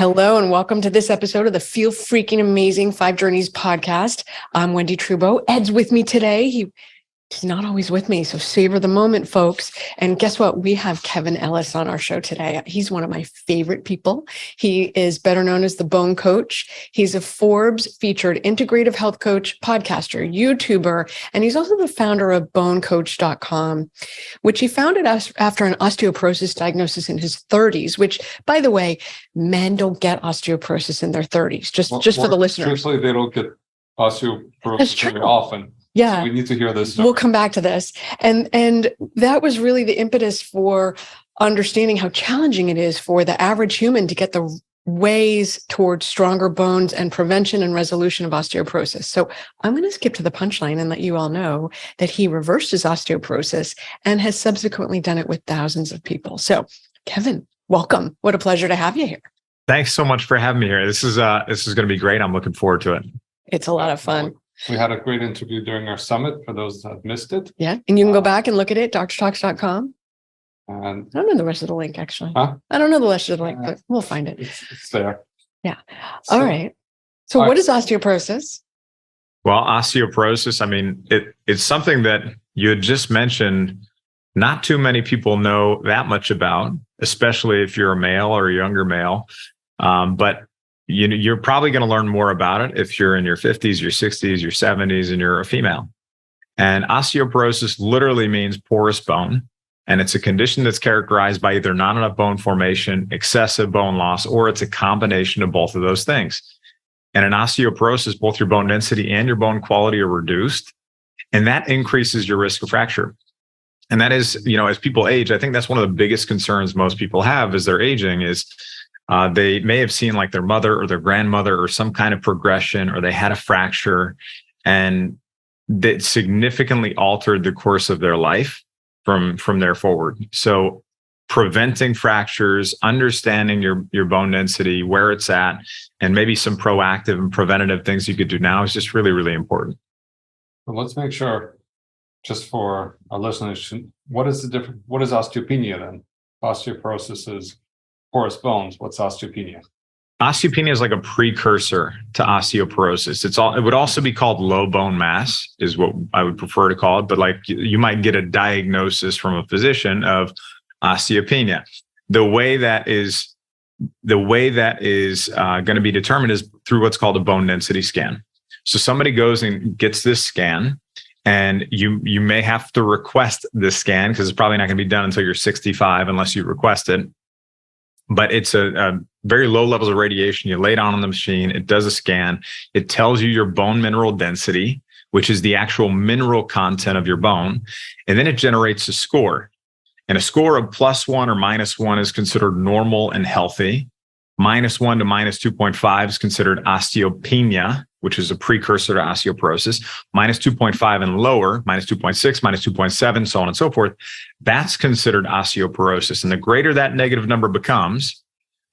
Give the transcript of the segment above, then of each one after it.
Hello and welcome to this episode of the Feel Freaking Amazing 5 Journeys podcast. I'm Wendy Trubo. Ed's with me today. He's not always with me, so savor the moment, folks. And guess what? We have Kevin Ellis on our show today. He's one of my favorite people. He is better known as the Bone Coach. He's a Forbes-featured Integrative Health Coach, podcaster, YouTuber, and he's also the founder of bonecoach.com, which he founded after an osteoporosis diagnosis in his 30s, which, by the way, men don't get osteoporosis in their 30s, just for the listeners. Truthfully, they don't get osteoporosis very often. Yeah. So we need to hear this story. We'll come back to this. And that was really the impetus for understanding how challenging it is for the average human to get the ways towards stronger bones and prevention and resolution of osteoporosis. So I'm going to skip to the punchline and let you all know that he reversed his osteoporosis and has subsequently done it with thousands of people. So Kevin, welcome. What a pleasure to have you here. Thanks so much for having me here. This is going to be great. I'm looking forward to it. It's a lot of fun. We had a great interview during our summit for those that missed it. Yeah. And you can go back and look at it, drtalks.com. And I don't know the rest of the link, actually. Huh? I don't know the rest of the link, but we'll find it. It's there. Yeah. All right. So what is osteoporosis? Well, osteoporosis, I mean, it's something that you had just mentioned. Not too many people know that much about, especially if you're a male or a younger male. But you're probably going to learn more about it if you're in your 50s, your 60s, your 70s, and you're a female. And osteoporosis literally means porous bone. And it's a condition that's characterized by either not enough bone formation, excessive bone loss, or it's a combination of both of those things. And in osteoporosis, both your bone density and your bone quality are reduced. And that increases your risk of fracture. And that is, as people age, I think that's one of the biggest concerns most people have as they're aging is they may have seen like their mother or their grandmother or some kind of progression, or they had a fracture and that significantly altered the course of their life from there forward. So preventing fractures, understanding your bone density, where it's at, and maybe some proactive and preventative things you could do now is just really, really important. Well, let's make sure, just for our listeners, what is osteopenia then? Osteoporosis is porous bones. What's osteopenia? Osteopenia is like a precursor to osteoporosis. It would also be called low bone mass, is what I would prefer to call it. But like you might get a diagnosis from a physician of osteopenia. The way that is going to be determined is through what's called a bone density scan. So somebody goes and gets this scan, and you may have to request this scan because it's probably not going to be done until you're 65 unless you request it. But it's a very low levels of radiation. You lay it on the machine. It does a scan. It tells you your bone mineral density, which is the actual mineral content of your bone. And then it generates a score. And a score of +1 or -1 is considered normal and healthy. -1 to -2.5 is considered osteopenia, which is a precursor to osteoporosis. -2.5 and lower, -2.6, -2.7, so on and so forth, that's considered osteoporosis. And the greater that negative number becomes,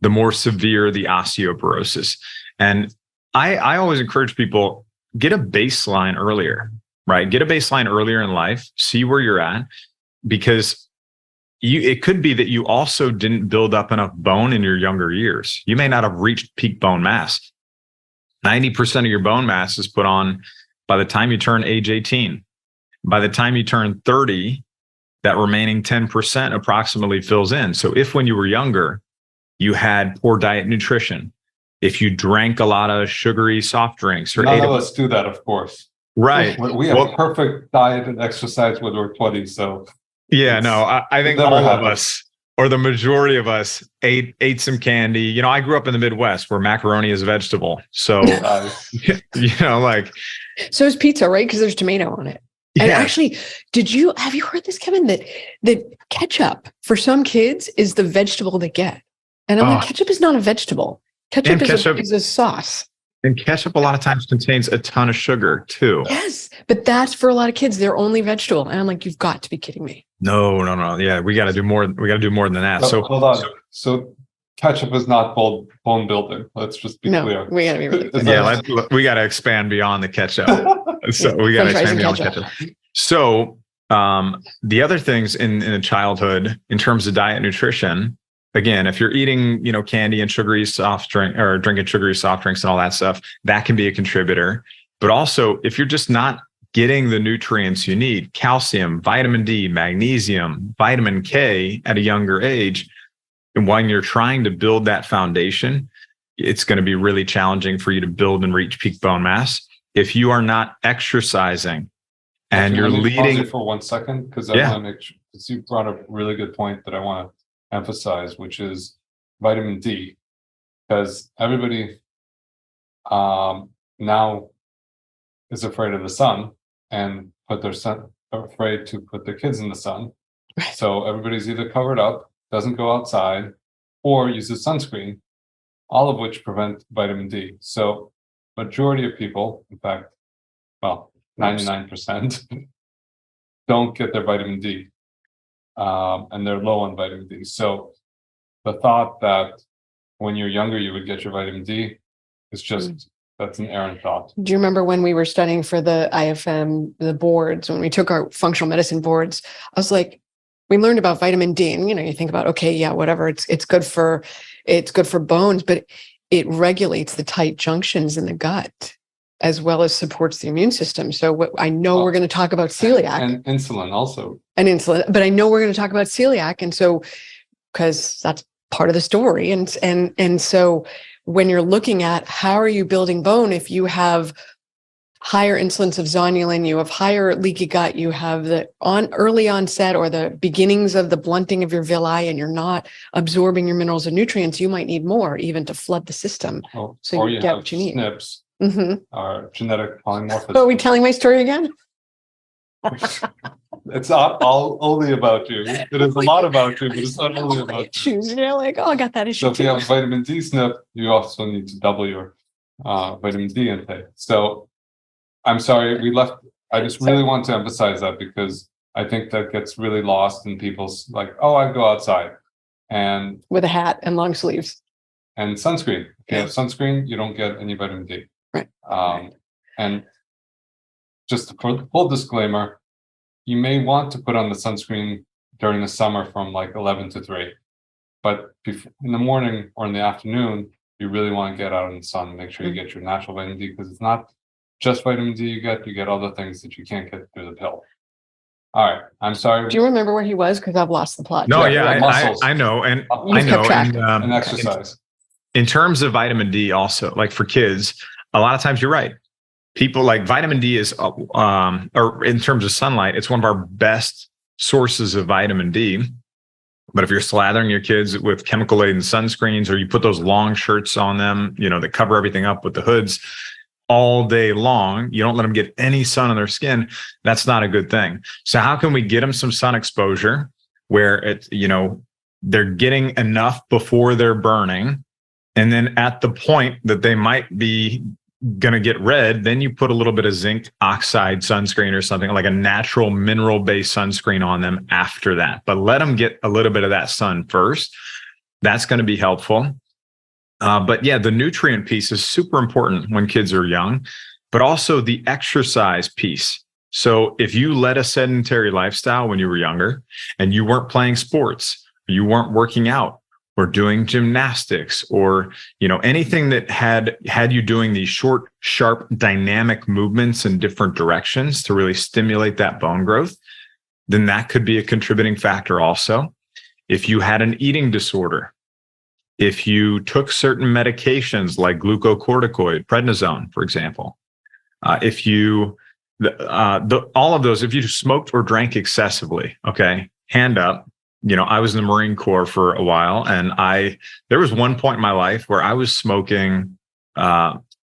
the more severe the osteoporosis. And I always encourage people, get a baseline earlier, right? Get a baseline earlier in life, see where you're at, because it could be that you also didn't build up enough bone in your younger years. You may not have reached peak bone mass. 90% of your bone mass is put on by the time you turn age 18. By the time you turn 30, that remaining 10% approximately fills in. So if when you were younger, you had poor diet nutrition, if you drank a lot of sugary soft drinks, or none of us do that, of course. Right. We have a perfect diet and exercise when we're 20. So yeah, no, I think all of us, or the majority of us, ate some candy. I grew up in the Midwest where macaroni is a vegetable. So, So is pizza, right? Because there's tomato on it. Yeah. And actually, have you heard this, Kevin, that ketchup for some kids is the vegetable they get? And I'm like, ketchup is not a vegetable. Ketchup is a sauce. And ketchup a lot of times contains a ton of sugar too. Yes, but that's for a lot of kids, their only vegetable. And I'm like, you've got to be kidding me. No. Yeah, we got to do more. We got to do more than that. So hold on. So ketchup is not bone building. Let's just be clear. We got to be really clear. Yeah, we got to expand beyond the ketchup. So we got to expand beyond ketchup. So the other things in childhood, in terms of diet and nutrition, again, if you're eating, candy and sugary soft drink or drinking sugary soft drinks and all that stuff, that can be a contributor. But also, if you're just not getting the nutrients you need, calcium, vitamin D, magnesium, vitamin K at a younger age, and when you're trying to build that foundation, it's going to be really challenging for you to build and reach peak bone mass. If you are not exercising and you're leading for 1 second, because I want to make sure, because you brought up a really good point that I want to emphasize, which is vitamin D, because everybody now is afraid of the sun and afraid to put their kids in the sun. So everybody's either covered up, doesn't go outside, or uses sunscreen, all of which prevent vitamin D. So majority of people, in fact, 99% don't get their vitamin D, and they're low on vitamin D. So the thought that when you're younger you would get your vitamin D is just that's an errant thought. Do you remember when we were studying for the IFM, the boards, when we took our functional medicine boards? I was like, we learned about vitamin D, and you think about, okay, yeah, whatever, it's good for bones, but it regulates the tight junctions in the gut as well as supports the immune system. So I know we're going to talk about celiac and insulin also, but I know we're going to talk about celiac, and so because that's part of the story, and so when you're looking at how are you building bone, if you have higher incidence of zonulin, you have higher leaky gut, you have the early onset or the beginnings of the blunting of your villi, and you're not absorbing your minerals and nutrients, you might need more even to flood the system. So you get what you need. SNPs are genetic polymorphism. Oh, are we telling my story again? It's not only about you. It is a lot about you, but it's not only about you. I got that issue. So if you have a vitamin D SNP, you also need to double your vitamin D intake. So I'm sorry, we left. I just really want to emphasize that because I think that gets really lost in people's I go outside and with a hat and long sleeves and sunscreen. If you have sunscreen, you don't get any vitamin D. Right. And just for the full disclaimer, you may want to put on the sunscreen during the summer from 11 to 3, but in the morning or in the afternoon, you really want to get out in the sun. Make sure you get your natural vitamin D, because it's not just vitamin D you get other things that you can't get through the pill. All right, I'm sorry. Do you remember where he was? Because I've lost the plot. No, I know, and I know, and exercise. In terms of vitamin D, also for kids, a lot of times you're right. People vitamin D is, or in terms of sunlight, it's one of our best sources of vitamin D. But if you're slathering your kids with chemical laden sunscreens, or you put those long shirts on them, that cover everything up with the hoods all day long, you don't let them get any sun on their skin, that's not a good thing. So how can we get them some sun exposure where they're getting enough before they're burning? And then at the point that they might be going to get red, then you put a little bit of zinc oxide sunscreen or something, like a natural mineral-based sunscreen on them after that. But let them get a little bit of that sun first. That's going to be helpful. But yeah, the nutrient piece is super important when kids are young, but also the exercise piece. So if you led a sedentary lifestyle when you were younger and you weren't playing sports, you weren't working out or doing gymnastics or, anything that had you doing these short, sharp, dynamic movements in different directions to really stimulate that bone growth, then that could be a contributing factor also. If you had an eating disorder, if you took certain medications like glucocorticoid, prednisone, for example, if you, all of those, if you smoked or drank excessively, okay, hand up. I was in the Marine Corps for a while, and there was one point in my life where I was smoking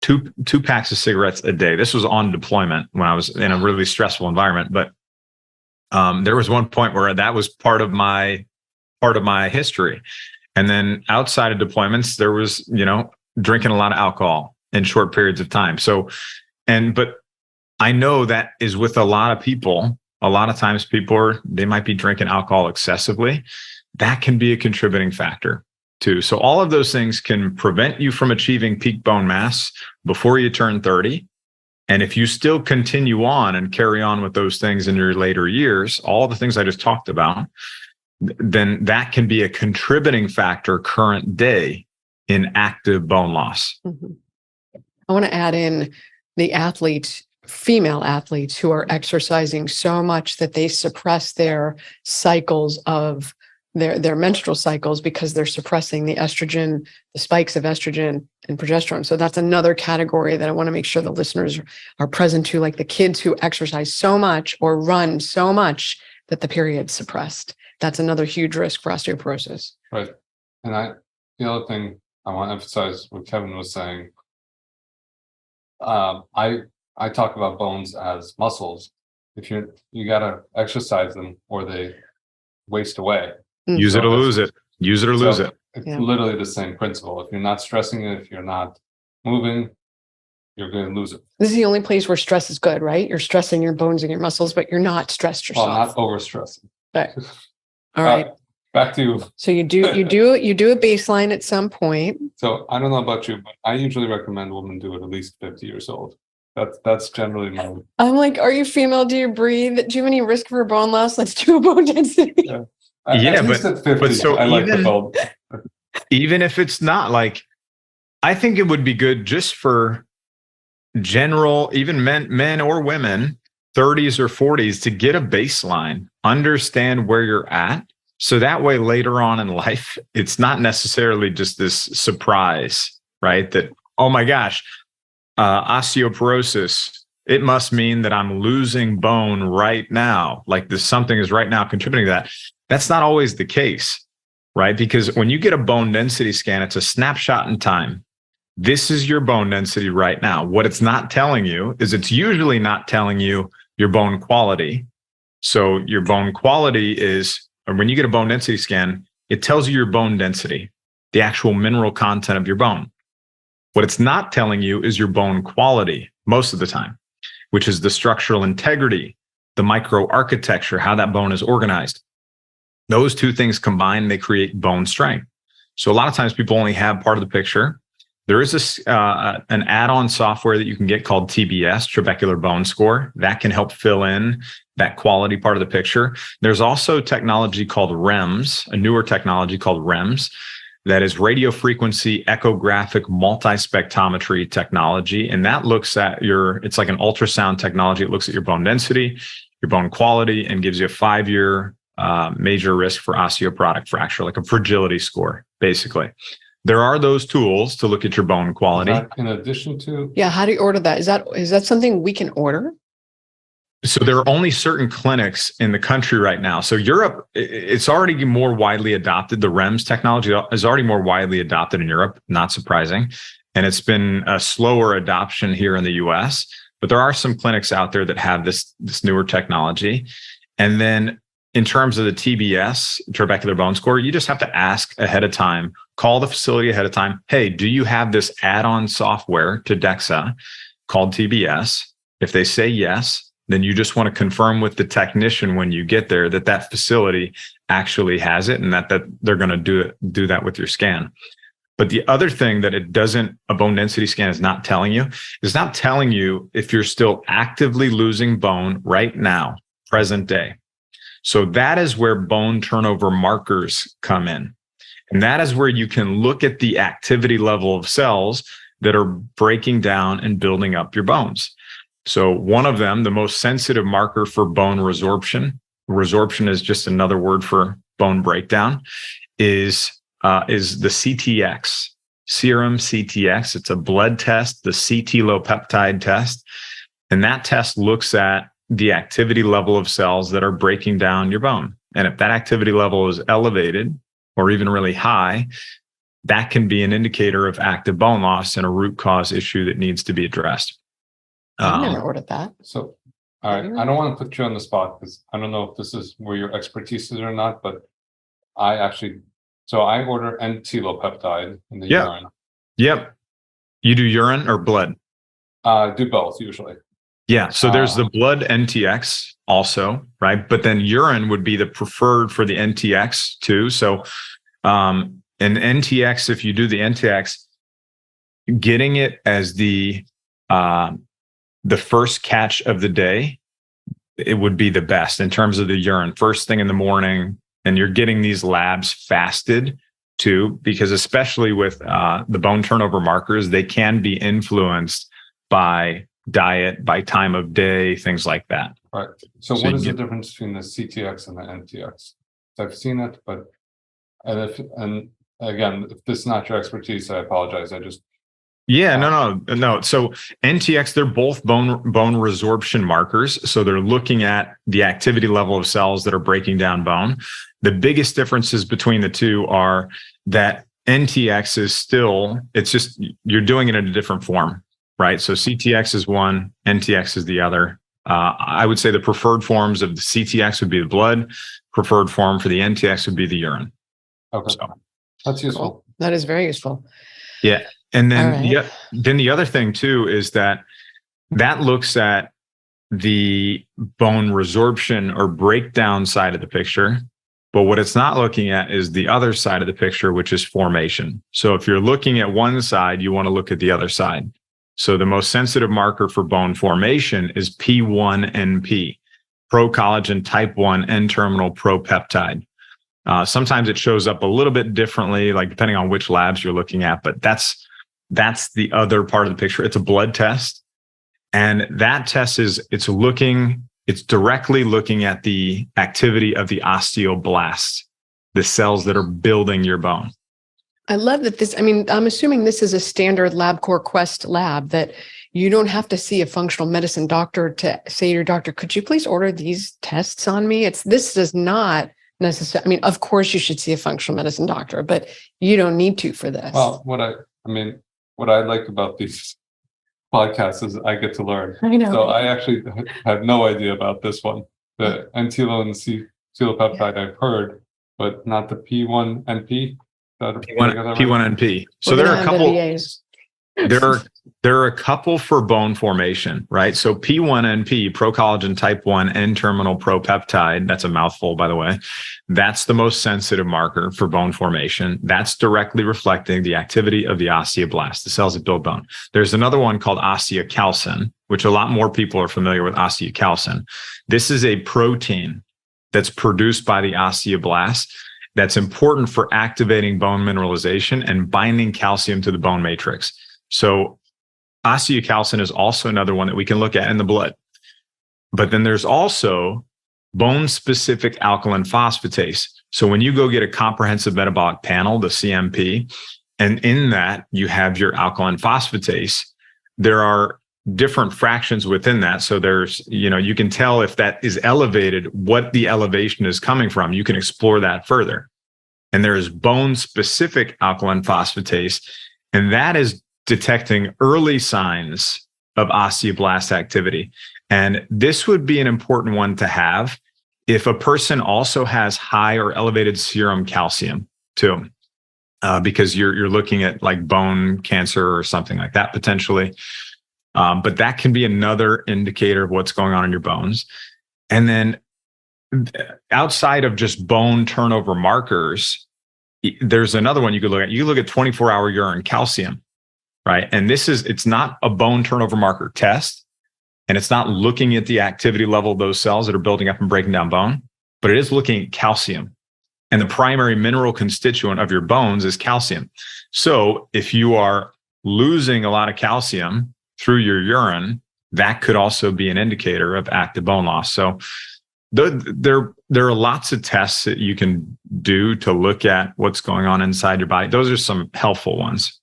two packs of cigarettes a day. This was on deployment when I was in a really stressful environment, but there was one point where that was part of my history. And then outside of deployments, there was, drinking a lot of alcohol in short periods of time. But I know that is with a lot of people. A lot of times they might be drinking alcohol excessively. That can be a contributing factor too. So all of those things can prevent you from achieving peak bone mass before you turn 30. And if you still continue on and carry on with those things in your later years, all the things I just talked about, then that can be a contributing factor current day in active bone loss. Mhm. I want to add in the athletes, female athletes who are exercising so much that they suppress their cycles of their menstrual cycles because they're suppressing the estrogen, the spikes of estrogen and progesterone. So that's another category that I want to make sure the listeners are present to, like the kids who exercise so much or run so much that the period's suppressed. That's another huge risk for osteoporosis. Right. And the other thing I want to emphasize what Kevin was saying, I talk about bones as muscles. If you gotta exercise them or they waste away. Use it or lose it. Use it or lose it. It's literally the same principle. If you're not stressing it, if you're not moving, you're going to lose it. This is the only place where stress is good, right? You're stressing your bones and your muscles, but you're not stressed yourself. Well, not over stressing. Right. All right. Back to you. So you do a baseline at some point. So I don't know about you, but I usually recommend women do it at least 50 years old. That's generally my. I'm like, are you female? Do you breathe? Do you have any risk for bone loss? Let's do a bone density. Yeah. At least at 50, but so I like the bone. Even if it's not, like, I think it would be good just for general, even men or women, 30s or 40s, to get a baseline, understand where you're at. So that way later on in life, it's not necessarily just this surprise, right? That, oh my gosh, osteoporosis, it must mean that I'm losing bone right now. Like this, something is right now contributing to that. That's not always the case, right? Because when you get a bone density scan, it's a snapshot in time. This is your bone density right now. What it's not telling you is it's usually not telling you your bone quality. So your bone quality is, or when you get a bone density scan, it tells you your bone density, the actual mineral content of your bone. What it's not telling you is your bone quality most of the time, which is the structural integrity, the microarchitecture, how that bone is organized. Those two things combined, they create bone strength. So a lot of times people only have part of the picture. There is an add-on software that you can get called TBS, Trabecular Bone Score, that can help fill in that quality part of the picture. There's also technology called REMS, a newer technology called REMS, that is radio frequency echographic multispectrometry technology. And that looks at it's like an ultrasound technology. It looks at your bone density, your bone quality, and gives you a 5-year major risk for osteoporotic fracture, like a fragility score, basically. There are those tools to look at your bone quality. In addition to? Yeah. How do you order that? Is that something we can order? So there are only certain clinics in the country right now. So Europe, it's already more widely adopted. The REMS technology is already more widely adopted in Europe, not surprising. And it's been a slower adoption here in the US, but there are some clinics out there that have this newer technology. And then in terms of the TBS, trabecular bone score, you just have to ask ahead of time, call the facility ahead of time. Hey, do you have this add-on software to DEXA called TBS? If they say yes, then you just want to confirm with the technician when you get there that facility actually has it and that they're going to do that with your scan. But the other thing that a bone density scan is not telling you if you're still actively losing bone right now, present day. So that is where bone turnover markers come in. And that is where you can look at the activity level of cells that are breaking down and building up your bones. So one of them, the most sensitive marker for bone resorption is just another word for bone breakdown, is the CTX, serum CTX. It's a blood test, the CT low peptide test. And that test looks at the activity level of cells that are breaking down your bone. And if that activity level is elevated or even really high, that can be an indicator of active bone loss and a root cause issue that needs to be addressed. I've never ordered that. So, all right, I don't want to put you on the spot because I don't know if this is where your expertise is or not, but I order NT-low peptide in the urine. Yep. You do urine or blood? Do both usually. Yeah. So there's the blood NTX also, right? But then urine would be the preferred for the NTX too. So, an NTX, if you do the NTX, getting it as the first catch of the day, it would be the best in terms of the urine. First thing in the morning, And you're getting these labs fasted too, because especially with the bone turnover markers, they can be influenced by diet, by time of day, things like that. Right. So So what you is the get- difference between the CTX and the NTX? I've seen it, but and again, if this is not your expertise, I apologize. Yeah, no. So NTX, they're both bone resorption markers. So they're looking at the activity level of cells that are breaking down bone. The biggest differences between the two are that NTX is still, it's just, you're doing it in a different form, right? So CTX is one, NTX is the other. I would say the preferred forms of the CTX would be the blood. Preferred form for the NTX would be the urine. Okay, So, that's useful. Cool. That is very useful. yeah. And then, All right. then the other thing too is that looks at the bone resorption or breakdown side of the picture. But what it's not looking at is the other side of the picture, which is formation. So if you're looking at one side, you want to look at the other side. So the most sensitive marker for bone formation is P1NP, procollagen type 1 N-terminal propeptide. Sometimes it shows up a little bit differently, like depending on which labs you're looking at, but that's the other part of the picture. It's a blood test. And that test it's directly looking at the activity of the osteoblasts, the cells that are building your bone. I love that I'm assuming this is a standard LabCorp Quest lab that you don't have to see a functional medicine doctor to say to your doctor, could you please order these tests on me? This does not necessarily, of course you should see a functional medicine doctor, but you don't need to for this. Well, what I like about these podcasts is I get to learn. I know. So I actually have no idea about this one. The N-telo and C-telopeptide I've heard, but not the P1NP. P1NP. So We're there gonna are a have the couple. VAs. There are a couple for bone formation, right? So P1NP, procollagen type 1 N-terminal propeptide, that's a mouthful, by the way. That's the most sensitive marker for bone formation. That's directly reflecting the activity of the osteoblasts, the cells that build bone. There's another one called osteocalcin, which a lot more people are familiar with osteocalcin. This is a protein that's produced by the osteoblasts that's important for activating bone mineralization and binding calcium to the bone matrix. So osteocalcin is also another one that we can look at in the blood. But then there's also bone-specific alkaline phosphatase. So when you go get a comprehensive metabolic panel, the CMP, and in that you have your alkaline phosphatase, there are different fractions within that. So there's, you can tell if that is elevated, what the elevation is coming from. You can explore that further. And there is bone-specific alkaline phosphatase, and that is detecting early signs of osteoblast activity. And this would be an important one to have if a person also has high or elevated serum calcium too, because you're looking at like bone cancer or something like that potentially. But that can be another indicator of what's going on in your bones. And then outside of just bone turnover markers, there's another one you could look at. You look at 24-hour urine calcium, right? And it's not a bone turnover marker test, and it's not looking at the activity level of those cells that are building up and breaking down bone, but it is looking at calcium. And the primary mineral constituent of your bones is calcium. So if you are losing a lot of calcium through your urine, that could also be an indicator of active bone loss. So there are lots of tests that you can do to look at what's going on inside your body. Those are some helpful ones.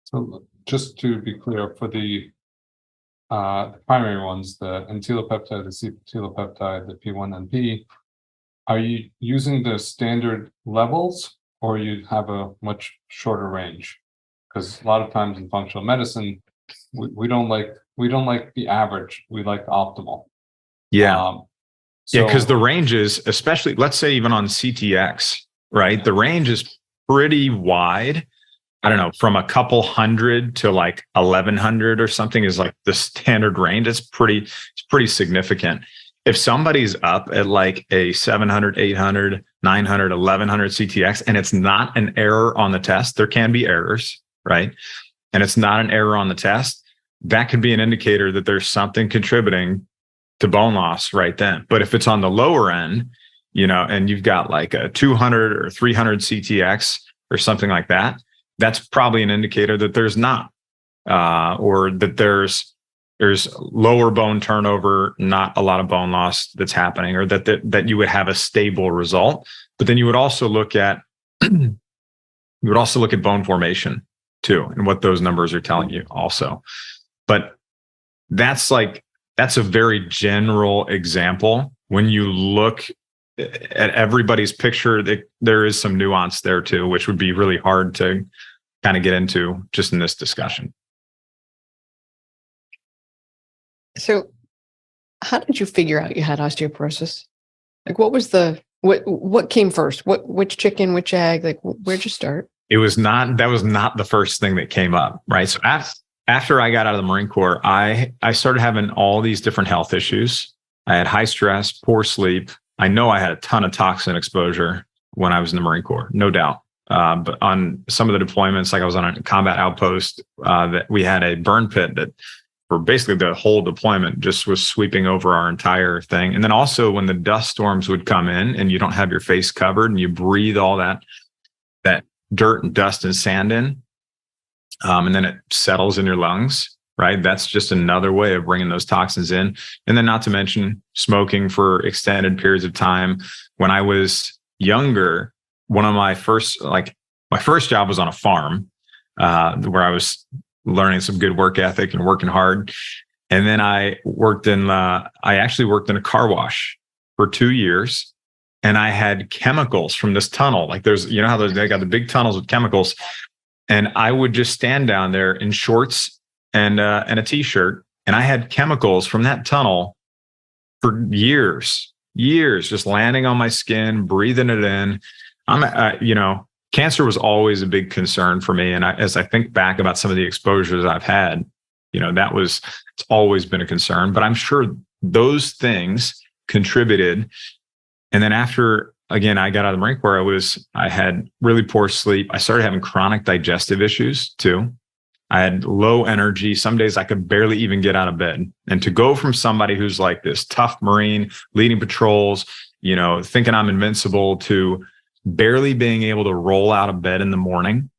So just to be clear, for the primary ones, the N-telopeptide, the C-telopeptide, the P1NP, are you using the standard levels or you have a much shorter range? Because a lot of times in functional medicine, we don't like the average. We like the optimal. Yeah. Because the range is, especially, let's say even on CTX, right? The range is pretty wide. I don't know, from a couple hundred to like 1,100 or something is like the standard range. It's pretty significant. If somebody's up at like a 700, 800, 900, 1,100 CTX, and it's not an error on the test, there can be errors, right? And it's not an error on the test, that could be an indicator that there's something contributing to bone loss right then. But if it's on the lower end and you've got like a 200 or 300 CTX or something like that, that's probably an indicator that there's not, or that there's lower bone turnover, not a lot of bone loss that's happening, or that you would have a stable result. But then you would also look at bone formation too, and what those numbers are telling you also. But that's a very general example. When you look at everybody's picture, there is some nuance there too, which would be really hard to kind of get into just in this discussion. So how did you figure out you had osteoporosis? Like, what came first? Which chicken, which egg? Like, where'd you start? That was not the first thing that came up, right? So after I got out of the Marine Corps, I started having all these different health issues. I had high stress, poor sleep. I know I had a ton of toxin exposure when I was in the Marine Corps, no doubt. But on some of the deployments, like I was on a combat outpost, that we had a burn pit that for basically the whole deployment just was sweeping over our entire thing. And then also when the dust storms would come in and you don't have your face covered and you breathe all that dirt and dust and sand in, and then it settles in your lungs, right? That's just another way of bringing those toxins in. And then not to mention smoking for extended periods of time. When I was younger, one of my first job was on a farm, where I was learning some good work ethic and working hard. And then I actually worked in a car wash for 2 years. And I had chemicals from this tunnel. Like there's, how they got the big tunnels with chemicals. And I would just stand down there in shorts and a t-shirt. And I had chemicals from that tunnel for years, just landing on my skin, breathing it in. Cancer was always a big concern for me. And as I think back about some of the exposures I've had, it's always been a concern, but I'm sure those things contributed. And then after, again, I got out of the Marine Corps, I had really poor sleep. I started having chronic digestive issues too. I had low energy. Some days I could barely even get out of bed. And to go from somebody who's like this tough Marine leading patrols, thinking I'm invincible, to barely being able to roll out of bed in the morning,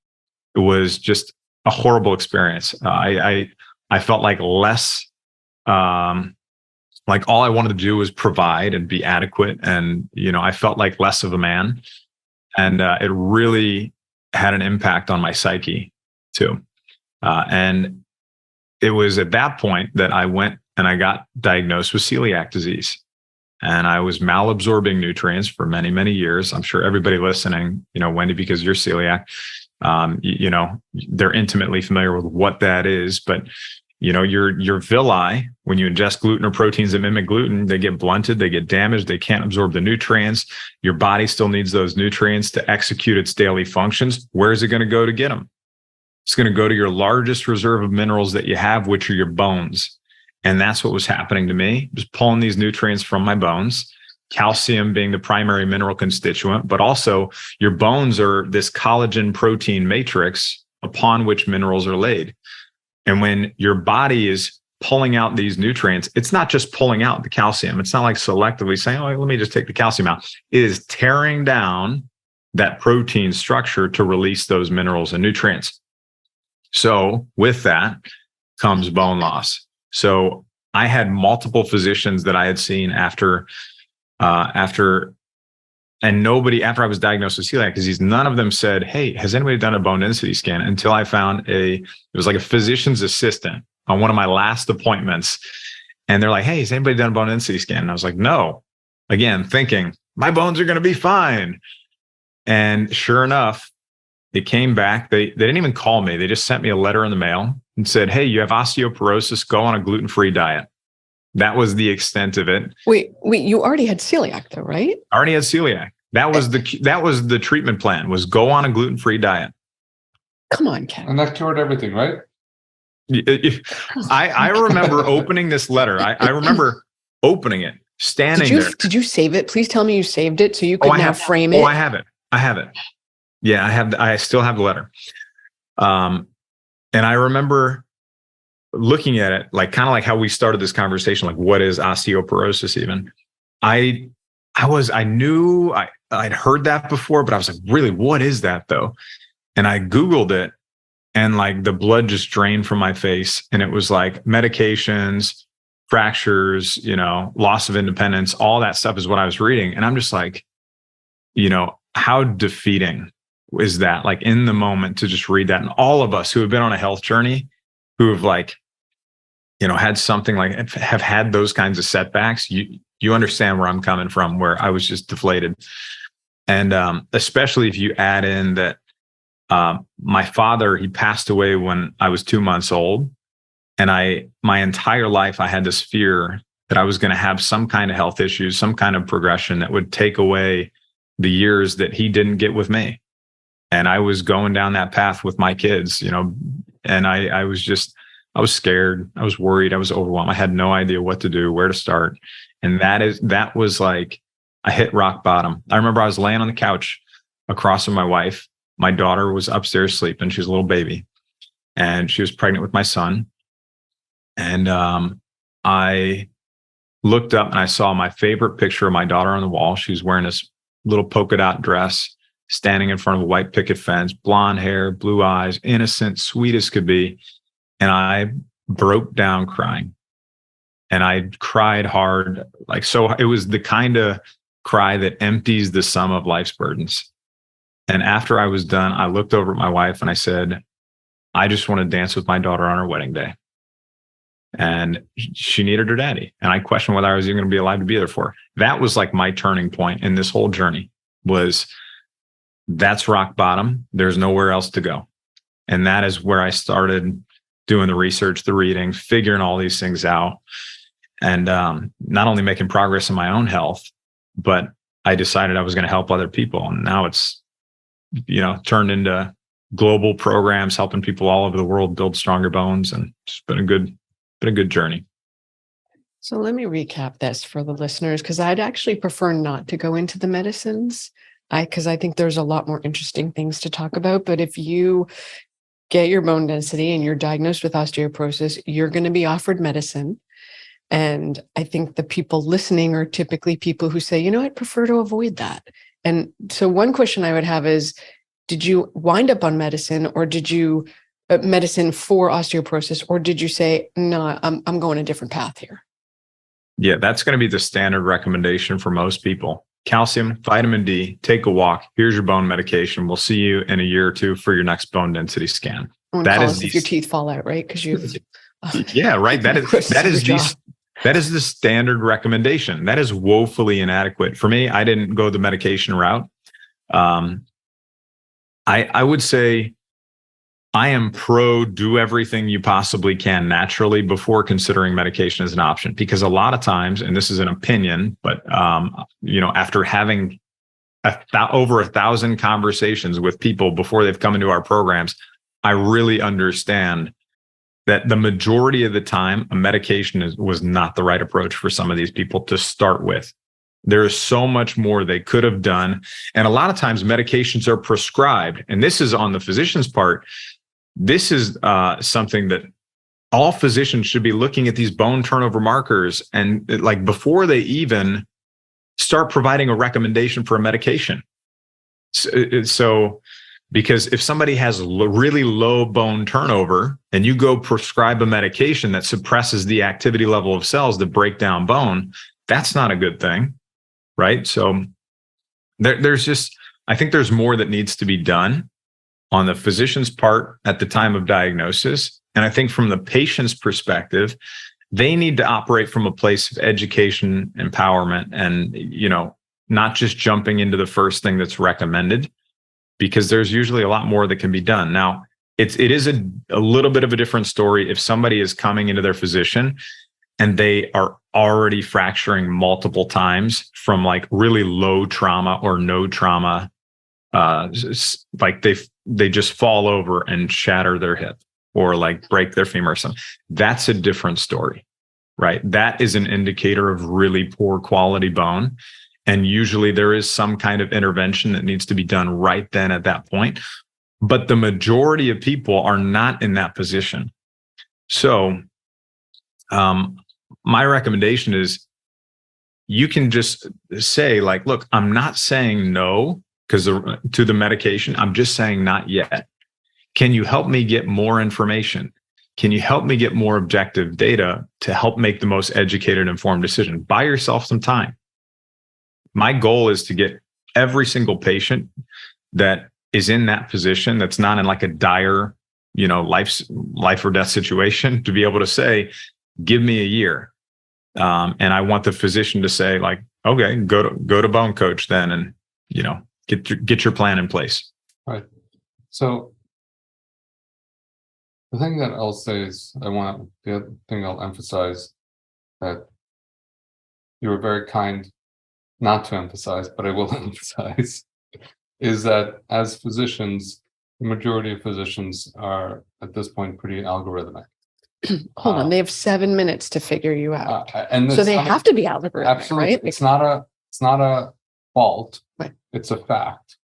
it was just a horrible experience. I felt like less, like all I wanted to do was provide and be adequate. And, I felt like less of a man. And it really had an impact on my psyche too. And it was at that point that I went and I got diagnosed with celiac disease. And I was malabsorbing nutrients for many, many years. I'm sure everybody listening, Wendy, because you're celiac, they're intimately familiar with what that is. But, your villi, when you ingest gluten or proteins that mimic gluten, they get blunted, they get damaged, they can't absorb the nutrients. Your body still needs those nutrients to execute its daily functions. Where is it going to go to get them? It's going to go to your largest reserve of minerals that you have, which are your bones. And that's what was happening to me, just pulling these nutrients from my bones, calcium being the primary mineral constituent, but also your bones are this collagen protein matrix upon which minerals are laid. And when your body is pulling out these nutrients, it's not just pulling out the calcium. It's not like selectively saying, let me just take the calcium out. It is tearing down that protein structure to release those minerals and nutrients. So with that comes bone loss. So I had multiple physicians that I had seen after I was diagnosed with celiac disease, none of them said, hey, has anybody done a bone density scan? Until I found it was like a physician's assistant on one of my last appointments. And they're like, hey, has anybody done a bone density scan? And I was like, no. Again, thinking my bones are going to be fine. And sure enough, it came back. They didn't even call me. They just sent me a letter in the mail and said, hey, you have osteoporosis, go on a gluten-free diet. That was the extent of it. Wait, you already had celiac though, right? I already had celiac. That was the treatment plan, was go on a gluten-free diet. Come on, Kevin. And that cured everything, right? I remember opening this letter. I remember opening it, standing there. Did you save it? Please tell me you saved it so you could frame it. Oh, I have it. Yeah, I still have the letter. And I remember looking at it, like kind of like how we started this conversation, like what is osteoporosis even? I I knew I'd heard that before, but I was like, really, what is that though? And I Googled it, and like the blood just drained from my face. And it was like medications, fractures, loss of independence, all that stuff is what I was reading. And I'm just like, how defeating is that? Like in the moment to just read that. And all of us who have been on a health journey, who have like, had something like, have had those kinds of setbacks, you understand where I'm coming from, where I was just deflated. And especially if you add in that my father, he passed away when I was 2 months old. And my entire life, I had this fear that I was going to have some kind of health issues, some kind of progression that would take away the years that he didn't get with me. And I was going down that path with my kids, and I was scared. I was worried. I was overwhelmed. I had no idea what to do, where to start. And that was like, I hit rock bottom. I remember I was laying on the couch across from my wife. My daughter was upstairs sleeping. She was a little baby, and she was pregnant with my son. And I looked up and I saw my favorite picture of my daughter on the wall. She was wearing this little polka dot dress, standing in front of a white picket fence, blonde hair, blue eyes, innocent, sweet as could be. And I broke down crying. And I cried hard. So it was the kind of cry that empties the sum of life's burdens. And after I was done, I looked over at my wife and I said, I just want to dance with my daughter on her wedding day. And she needed her daddy. And I questioned whether I was even going to be alive to be there for her. That was like my turning point in this whole journey. That's rock bottom. There's nowhere else to go. And that is where I started doing the research, the reading, figuring all these things out. And not only making progress in my own health, but I decided I was going to help other people. And now it's, turned into global programs, helping people all over the world build stronger bones. And it's been a good journey. So let me recap this for the listeners, because I'd actually prefer not to go into the medicines, because I think there's a lot more interesting things to talk about. But if you get your bone density and you're diagnosed with osteoporosis, you're going to be offered medicine. And I think the people listening are typically people who say, I'd prefer to avoid that. And so one question I would have is, did you wind up on medicine, or did you medicine for osteoporosis, or did you say, no, I'm going a different path here? Yeah, that's going to be the standard recommendation for most people. Calcium, vitamin D, take a walk. Here's your bone medication. We'll see you in a year or two for your next bone density scan. That is if your teeth fall out, right? Because you've yeah, right. That is the standard recommendation. That is woefully inadequate. For me, I didn't go the medication route. I would say I am pro do everything you possibly can naturally before considering medication as an option, because a lot of times, and this is an opinion, but after having over 1,000 conversations with people before they've come into our programs, I really understand that the majority of the time, a medication was not the right approach for some of these people to start with. There is so much more they could have done. And a lot of times medications are prescribed. And this is on the physician's part. This is something that all physicians should be looking at, these bone turnover markers, and before they even start providing a recommendation for a medication. So because if somebody has really low bone turnover and you go prescribe a medication that suppresses the activity level of cells that break down bone, that's not a good thing, right? So I think there's more that needs to be done on the physician's part at the time of diagnosis. And I think from the patient's perspective, they need to operate from a place of education, empowerment, and, not just jumping into the first thing that's recommended, because there's usually a lot more that can be done. Now, it is a little bit of a different story if somebody is coming into their physician and they are already fracturing multiple times from really low trauma or no trauma, they just fall over and shatter their hip or break their femur or something. That's a different story, right? That is an indicator of really poor quality bone. And usually there is some kind of intervention that needs to be done right then at that point. But the majority of people are not in that position. So my recommendation is you can just say like, look, I'm not saying no to the medication. I'm just saying not yet. Can you help me get more information? Can you help me get more objective data to help make the most educated, informed decision? Buy yourself some time. My goal is to get every single patient that is in that position, that's not in like a dire, life or death situation, to be able to say, give me a year. And I want the physician to say like, okay, go to Bone Coach then, and, get your plan in place. Right. So the thing that I'll say is, the other thing I'll emphasize that you were very kind not to emphasize, but I will emphasize, is that as physicians, the majority of physicians are at this point pretty algorithmic. Hold on, they have 7 minutes to figure you out. And so they have to be algorithmic, absolutely, right? It's not a fault. Right. It's a fact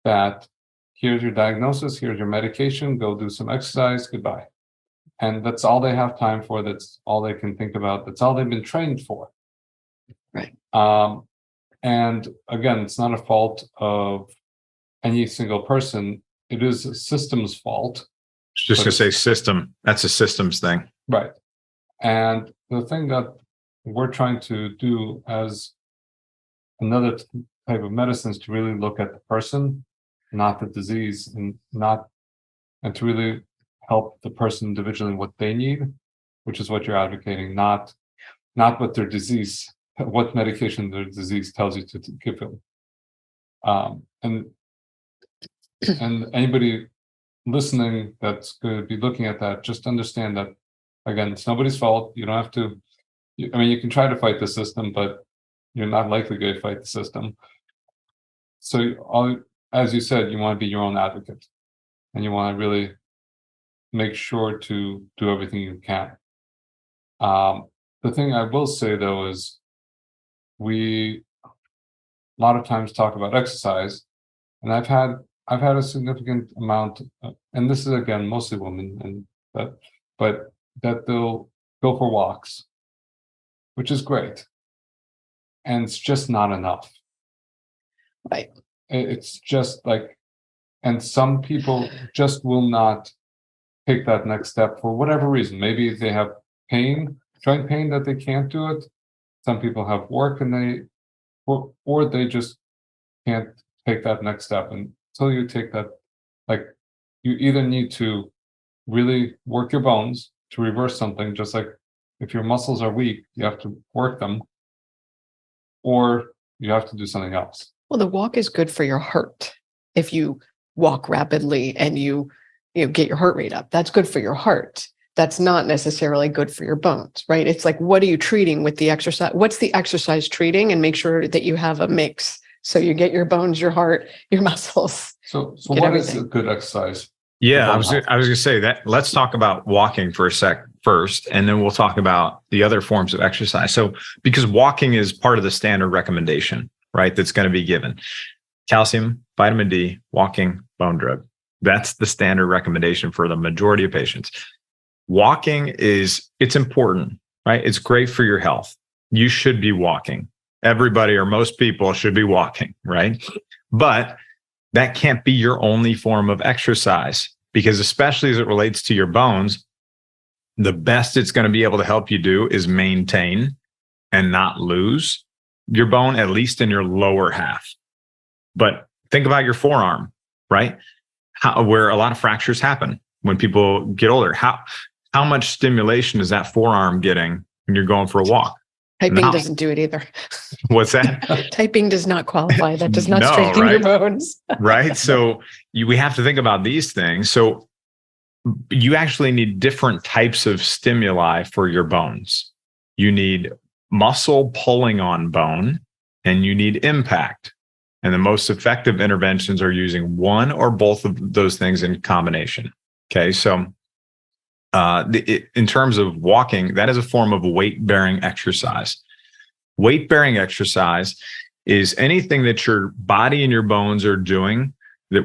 that here's your diagnosis, here's your medication, go do some exercise, goodbye. And that's all they have time for. That's all they can think about. That's all they've been trained for. Right. And again, it's not a fault of any single person. It is a system's fault. Just to say system, that's a systems thing. Right. And the thing that we're trying to do as another type of medicine is to really look at the person, not the disease, and to really help the person individually what they need, which is what you're advocating, not what their disease, what medication their disease tells you to give them. And anybody listening that's going to be looking at that, just understand that, again, it's nobody's fault. You don't have to, you can try to fight the system, but you're not likely going to fight the system. So as you said, you want to be your own advocate, and you want to really make sure to do everything you can. The thing I will say though is, we a lot of times talk about exercise, and I've had a significant amount, and this is again mostly women, but that they'll go for walks, which is great, and it's just not enough. Right. It's just like, and some people just will not take that next step for whatever reason. Maybe they have joint pain that they can't do it. Some people have work and or they just can't take that next step. And until you take that, like, you either need to really work your bones to reverse something, just like if your muscles are weak, you have to work them, or you have to do something else. Well, the walk is good for your heart. If you walk rapidly and you get your heart rate up, that's good for your heart. That's not necessarily good for your bones, right? It's like, what are you treating with the exercise? What's the exercise treating? And make sure that you have a mix. So you get your bones, your heart, your muscles. So what is a good exercise? Yeah, I was going to say that. Let's talk about walking for a sec first, and then we'll talk about the other forms of exercise. So, because walking is part of the standard recommendation, right? That's going to be given. Calcium, vitamin D, walking, bone drug. That's the standard recommendation for the majority of patients. Walking it's important, right? It's great for your health. You should be walking. Everybody or most people should be walking, right? But that can't be your only form of exercise, because especially as it relates to your bones, the best it's going to be able to help you do is maintain and not lose your bone, at least in your lower half. But think about your forearm, right? Where a lot of fractures happen when people get older. How much stimulation is that forearm getting when you're going for a walk? Typing doesn't do it either. What's that? Typing does not qualify. That does not No, strengthen right? your bones. Right. So we have to think about these things. So you actually need different types of stimuli for your bones. You need muscle pulling on bone, and you need impact. And the most effective interventions are using one or both of those things in combination. Okay. So in terms of walking, that is a form of weight-bearing exercise. Weight-bearing exercise is anything that your body and your bones are doing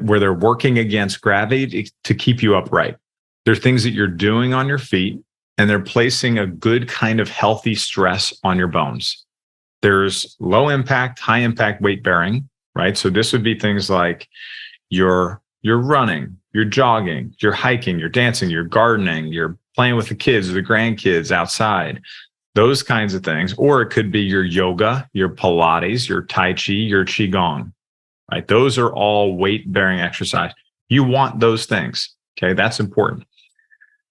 where they're working against gravity to keep you upright. There are things that you're doing on your feet, and they're placing a good kind of healthy stress on your bones. There's low impact, high impact weight bearing, right? So this would be things like you're running, you're jogging, you're hiking, you're dancing, you're gardening, you're playing with the kids or the grandkids outside, those kinds of things. Or it could be your yoga, your Pilates, your Tai Chi, your Qigong, right? Those are all weight bearing exercise. You want those things. Okay. That's important.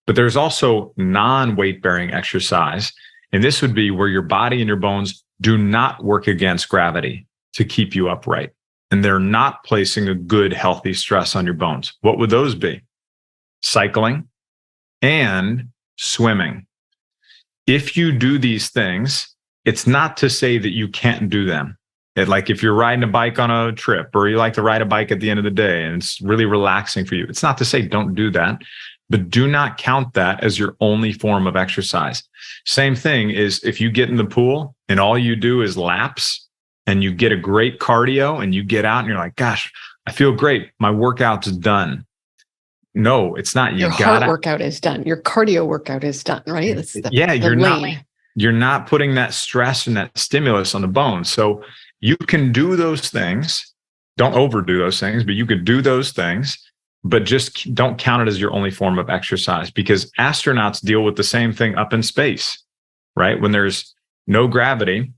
But there's also non-weight bearing exercise. And this would be where your body and your bones do not work against gravity to keep you upright. And they're not placing a good, healthy stress on your bones. What would those be? Cycling and swimming. If you do these things, it's not to say that you can't do them. Like if you're riding a bike on a trip, or you like to ride a bike at the end of the day and it's really relaxing for you, it's not to say don't do that, but do not count that as your only form of exercise. Same thing is if you get in the pool and all you do is laps and you get a great cardio and you get out and you're like, gosh, I feel great. My workout's done. No, it's not. Your heart workout is done. Your cardio workout is done, right? That's you're not putting that stress and that stimulus on the bones. So you can do those things. Don't overdo those things, but you could do those things, but just don't count it as your only form of exercise, because astronauts deal with the same thing up in space, right? When there's no gravity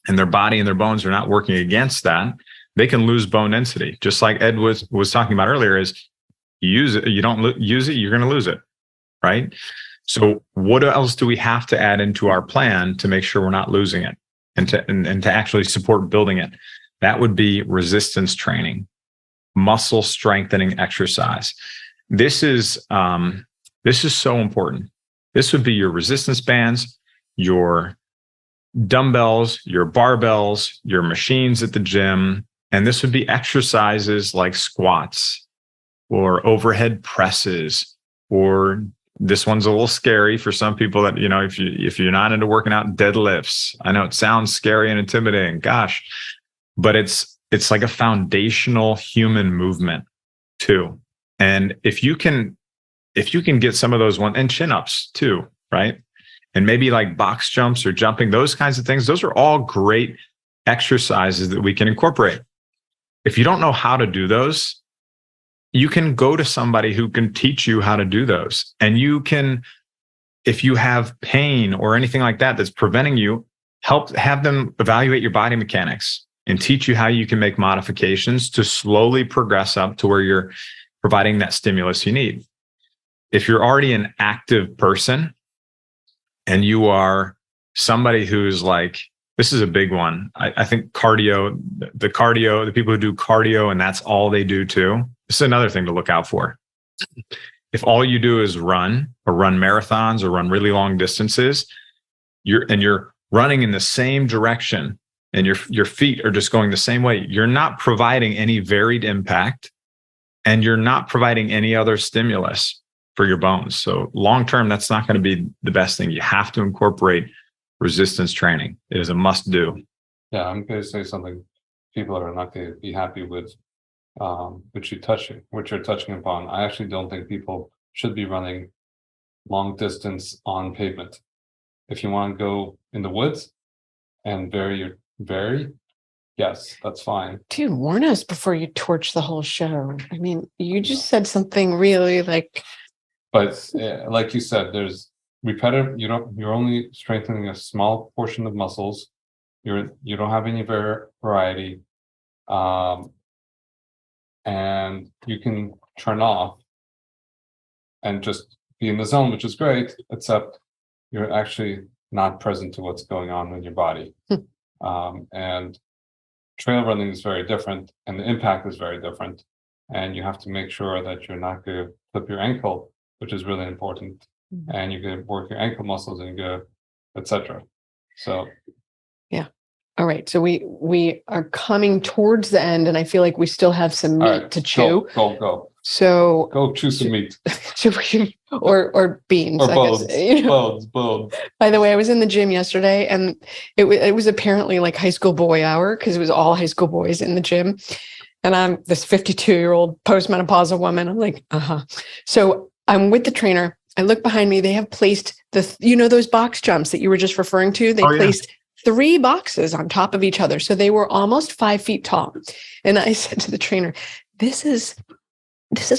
and their body and their bones are not working against that, they can lose bone density. Just like Ed was talking about earlier, is you use it, you don't use it, you're going to lose it, right? So what else do we have to add into our plan to make sure we're not losing it and to actually support building it? That would be resistance training, muscle strengthening exercise. This is so important. This would be your resistance bands, your dumbbells, your barbells, your machines at the gym. And this would be exercises like squats or overhead presses, or this one's a little scary for some people that, if you're not into working out, deadlifts. I know it sounds scary and intimidating, gosh, but it's like a foundational human movement too. And if you can get some of those and chin-ups too, right? And maybe like box jumps or jumping, those kinds of things, those are all great exercises that we can incorporate. If you don't know how to do those, you can go to somebody who can teach you how to do those. And you can, if you have pain or anything like that that's preventing you, have them evaluate your body mechanics and teach you how you can make modifications to slowly progress up to where you're providing that stimulus you need. If you're already an active person and you are somebody who's like, this is a big one. I think the people who do cardio and that's all they do too, this is another thing to look out for. If all you do is run marathons or run really long distances, you're running in the same direction and your feet are just going the same way, you're not providing any varied impact and you're not providing any other stimulus for your bones. So long-term, that's not going to be the best thing. You have to incorporate resistance training. It is a must do. Yeah, I'm going to say something people are not going to be happy with, which you're touching upon. I actually don't think people should be running long distance on pavement. If you want to go in the woods and vary, yes, that's fine. Dude, warn us before you torch the whole show. I mean, you just said something really like. But like you said, there's repetitive. You're only strengthening a small portion of muscles. You don't have any variety, and you can turn off and just be in the zone, which is great. Except you're actually not present to what's going on in your body. And trail running is very different, and the impact is very different. And you have to make sure that you're not going to flip your ankle, which is really important. And you're going to work your ankle muscles and go, etc. So, yeah. All right. So we are coming towards the end, and I feel like we still have some meat to chew. Go. So go chew some meat. or beans. Or I guess. Bones. By the way, I was in the gym yesterday, and it was apparently like high school boy hour because it was all high school boys in the gym. And I'm this 52-year-old postmenopausal woman. I'm like, So I'm with the trainer. I look behind me. They have placed those box jumps that you were just referring to. They placed 3 boxes on top of each other. So they were almost 5 feet tall. And I said to the trainer, this is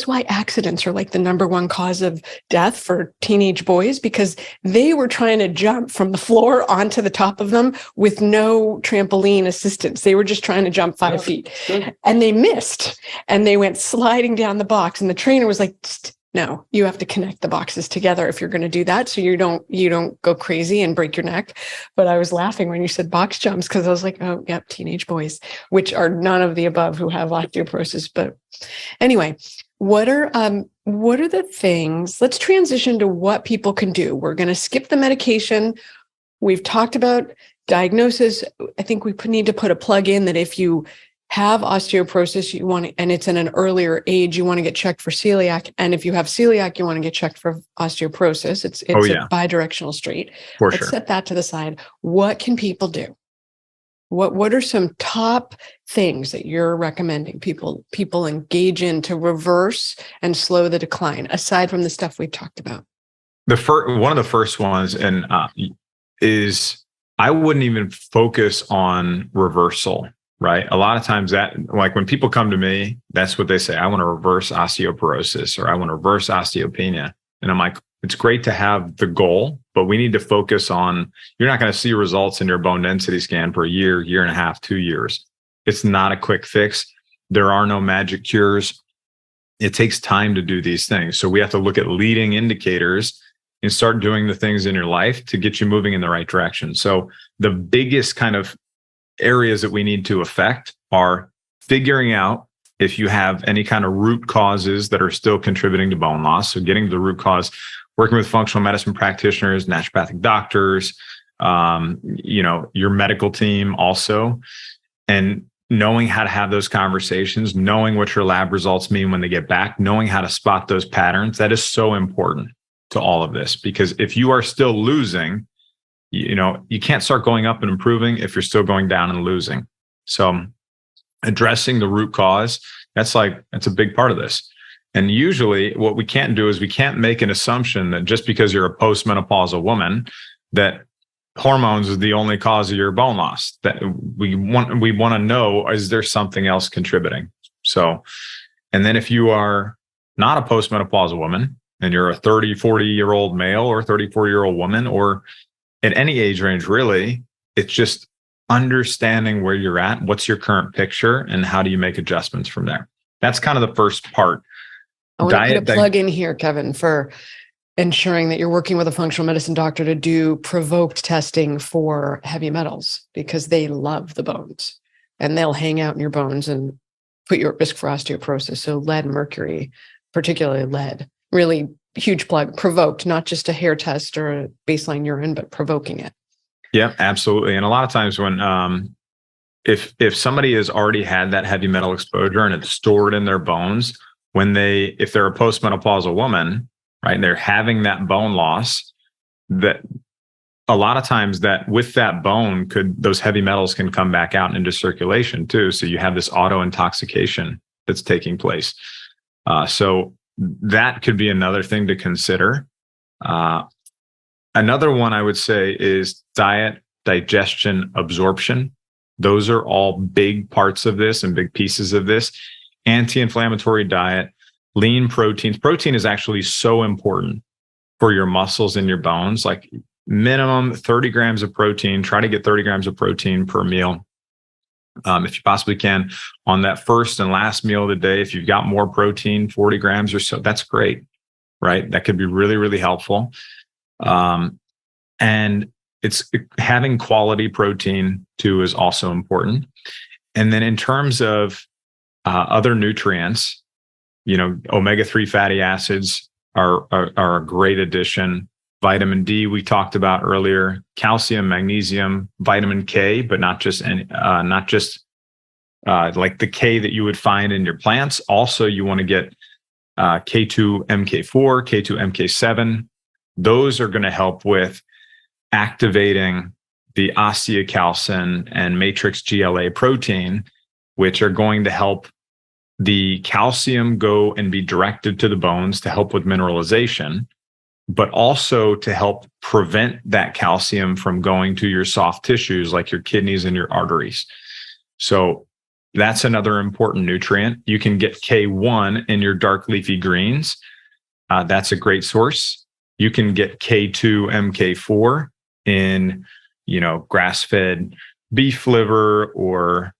why accidents are like the number one cause of death for teenage boys, because they were trying to jump from the floor onto the top of them with no trampoline assistance. They were just trying to jump 5 feet and they missed and they went sliding down the box. And the trainer was like, no, you have to connect the boxes together if you're going to do that, so you don't go crazy and break your neck. But I was laughing when you said box jumps, because I was like, oh, yep, teenage boys, which are none of the above, who have osteoporosis. But anyway, what are the things? Let's transition to what people can do. We're going to skip the medication. We've talked about diagnosis. I think we need to put a plug in that if you have osteoporosis, you want to, and it's in an earlier age, you want to get checked for celiac. And if you have celiac, you want to get checked for osteoporosis. It's a bidirectional street. Let's set that to the side. What can people do? What are some top things that you're recommending people engage in to reverse and slow the decline, aside from the stuff we've talked about? One of the first ones is I wouldn't even focus on reversal. Right. A lot of times like when people come to me, that's what they say. I want to reverse osteoporosis, or I want to reverse osteopenia. And I'm like, it's great to have the goal, but we need to focus on, you're not going to see results in your bone density scan for a year, year and a half, 2 years. It's not a quick fix. There are no magic cures. It takes time to do these things. So we have to look at leading indicators and start doing the things in your life to get you moving in the right direction. So the biggest kind of areas that we need to affect are figuring out if you have any kind of root causes that are still contributing to bone loss. So getting to the root cause, working with functional medicine practitioners, naturopathic doctors, your medical team also, and knowing how to have those conversations, knowing what your lab results mean when they get back, knowing how to spot those patterns. That is so important to all of this, because if you are still losing, you can't start going up and improving if you're still going down and losing. So addressing the root cause, that's a big part of this. And usually what we can't do is we can't make an assumption that just because you're a postmenopausal woman, that hormones is the only cause of your bone loss. That we want to know, is there something else contributing? So, and then if you are not a postmenopausal woman and you're a 30, 40-year-old male or 34-year-old woman, or at any age range, really, it's just understanding where you're at, what's your current picture, and how do you make adjustments from there. That's kind of the first part. I want to put a plug in here, Kevin, for ensuring that you're working with a functional medicine doctor to do provoked testing for heavy metals, because they love the bones and they'll hang out in your bones and put you at risk for osteoporosis. So lead and mercury, particularly lead, really huge plug. Provoked, not just a hair test or a baseline urine, but provoking it. Yeah, absolutely. And a lot of times when if somebody has already had that heavy metal exposure and it's stored in their bones, if they're a postmenopausal woman, right, and they're having that bone loss, that a lot of times that with that bone, those heavy metals can come back out into circulation too. So you have this auto intoxication that's taking place. So that could be another thing to consider. Another one I would say is diet, digestion, absorption. Those are all big parts of this and big pieces of this. Anti-inflammatory diet, lean proteins. Protein is actually so important for your muscles and your bones, like minimum 30 grams of protein. Try to get 30 grams of protein per meal. If you possibly can, on that first and last meal of the day, if you've got more protein, 40 grams or so, that's great, right? That could be really, really helpful. And it's having quality protein too is also important. And then in terms of other nutrients, omega-3 fatty acids are a great addition. Vitamin D, we talked about earlier, calcium, magnesium, vitamin K, but not just like the K that you would find in your plants. Also, you want to get K2, MK4, K2, MK7. Those are going to help with activating the osteocalcin and matrix GLA protein, which are going to help the calcium go and be directed to the bones to help with mineralization. but also to help prevent that calcium from going to your soft tissues like your kidneys and your arteries. So that's another important nutrient. You can get K1 in your dark leafy greens. That's a great source. You can get K2, MK4 in, grass-fed beef liver or,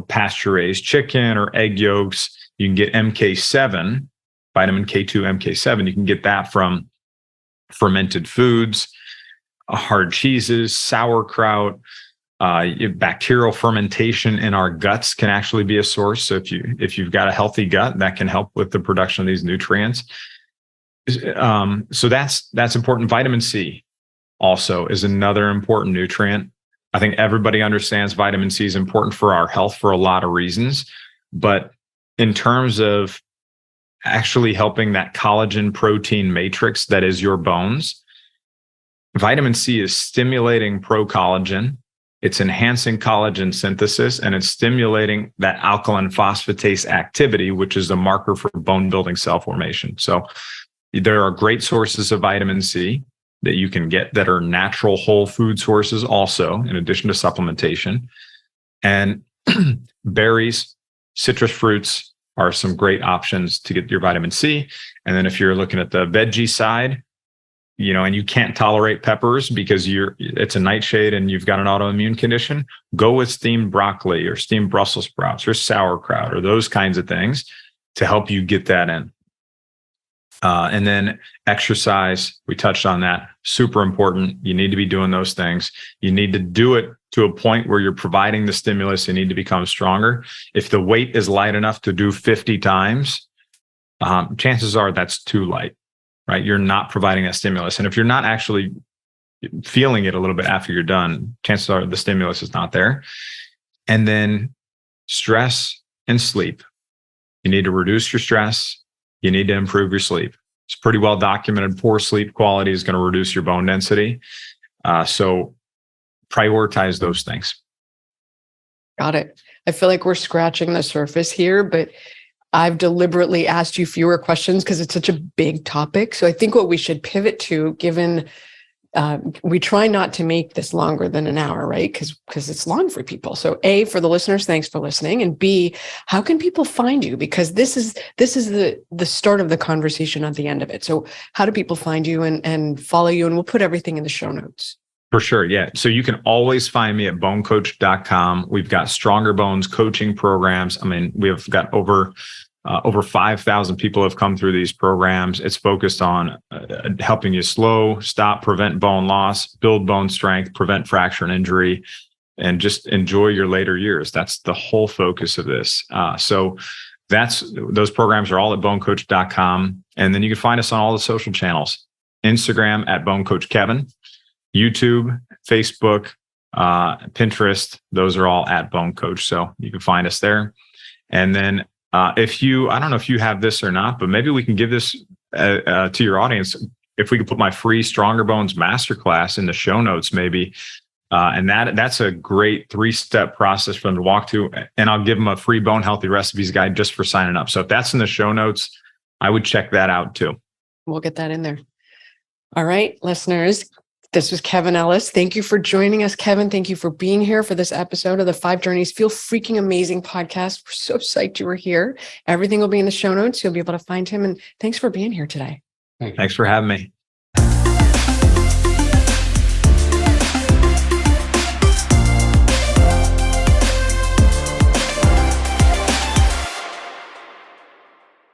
pasture-raised chicken or egg yolks. You can get MK7, vitamin K2, MK7. You can get that from fermented foods, hard cheeses, sauerkraut. Bacterial fermentation in our guts can actually be a source. So if you've got a healthy gut, that can help with the production of these nutrients. So that's important. Vitamin C also is another important nutrient. I think everybody understands vitamin C is important for our health for a lot of reasons, but in terms of actually helping that collagen protein matrix that is your bones, vitamin C is stimulating procollagen. It's enhancing collagen synthesis, and it's stimulating that alkaline phosphatase activity, which is a marker for bone building cell formation. So there are great sources of vitamin C that you can get that are natural whole food sources also, in addition to supplementation. And berries, citrus fruits are some great options to get your vitamin C. And then if you're looking at the veggie side, and you can't tolerate peppers because it's a nightshade and you've got an autoimmune condition, go with steamed broccoli or steamed Brussels sprouts or sauerkraut or those kinds of things to help you get that in. And then exercise, we touched on that, super important. You need to be doing those things. You need to do it to a point where you're providing the stimulus. You need to become stronger. If the weight is light enough to do 50 times, chances are that's too light, right? You're not providing that stimulus. And if you're not actually feeling it a little bit after you're done, chances are the stimulus is not there. And then stress and sleep. You need to reduce your stress. You need to improve your sleep. It's pretty well documented. Poor sleep quality is going to reduce your bone density. So prioritize those things. Got it. I feel like we're scratching the surface here, but I've deliberately asked you fewer questions because it's such a big topic. So I think what we should pivot to, given we try not to make this longer than an hour, right? Because it's long for people. So A, for the listeners, thanks for listening. And B, how can people find you? Because this is the start of the conversation at the end of it. So how do people find you and follow you? And we'll put everything in the show notes. For sure. Yeah. So you can always find me at bonecoach.com. We've got Stronger Bones coaching programs. I mean, we've got over 5,000 people have come through these programs. It's focused on helping you slow, stop, prevent bone loss, build bone strength, prevent fracture and injury, and just enjoy your later years. That's the whole focus of this. So those programs are all at bonecoach.com. And then you can find us on all the social channels, Instagram at bonecoachkevin, YouTube, Facebook, Pinterest. Those are all at bonecoach. So you can find us there. And then I don't know if you have this or not, but maybe we can give this to your audience. If we could put my free Stronger Bones Masterclass in the show notes, maybe. And that's a great 3-step process for them to walk to. And I'll give them a free bone healthy recipes guide just for signing up. So if that's in the show notes, I would check that out too. We'll get that in there. All right, listeners. This was Kevin Ellis. Thank you for joining us, Kevin. Thank you for being here for this episode of the 5 Journeys Feel Freaking Amazing podcast. We're so psyched you were here. Everything will be in the show notes. You'll be able to find him. And thanks for being here today. Thanks for having me.